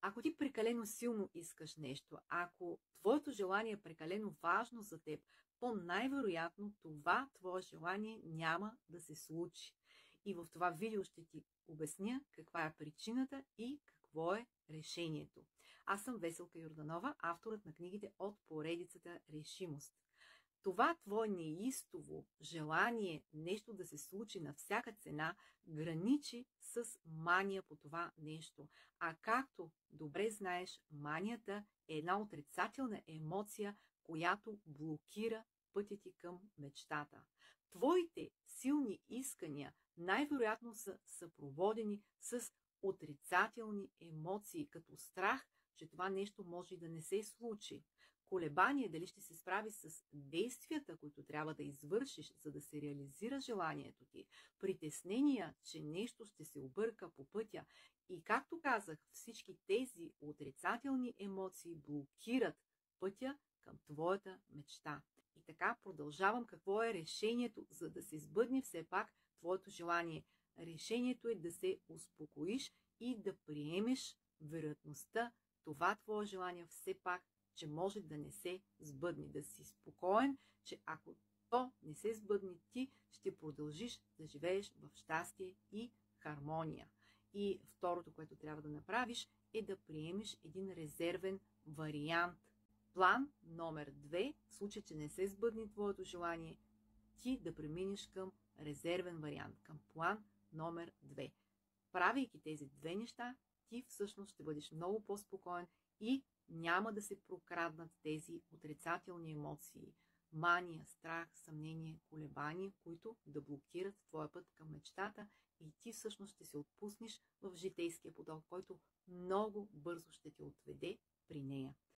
Ако ти прекалено силно искаш нещо, ако твоето желание е прекалено важно за теб, то най-вероятно това твое желание няма да се случи. И в това видео ще ти обясня каква е причината и какво е решението. Аз съм Веселка Йорданова, авторът на книгите от поредицата Решимост. Това твое неистово желание нещо да се случи на всяка цена граничи с мания по това нещо. А както добре знаеш, манията е една отрицателна емоция, която блокира пътя ти към мечтата. Твоите силни искания най-вероятно са съпроводени с отрицателни емоции, като страх, че това нещо може и да не се случи. Колебание дали ще се справи с действията, които трябва да извършиш, за да се реализира желанието ти, притеснения, че нещо ще се обърка по пътя. И както казах, всички тези отрицателни емоции блокират пътя към твоята мечта. И така продължавам какво е решението, за да се сбъдне все пак твоето желание. Решението е да се успокоиш и да приемеш вероятността това твое желание все пак, че може да не се сбъдне. Да си спокоен, че ако то не се сбъдне, ти ще продължиш да живееш в щастие и хармония. И второто, което трябва да направиш, е да приемеш един резервен вариант. План номер 2, в случай, че не се сбъдне твоето желание, ти да преминеш към резервен вариант, към план номер 2. Правейки тези две неща, ти всъщност ще бъдеш много по-спокоен и няма да се прокраднат тези отрицателни емоции, мания, страх, съмнение, колебания, които да блокират твоя път към мечтата и ти всъщност ще се отпуснеш в житейския поток, който много бързо ще те отведе при нея.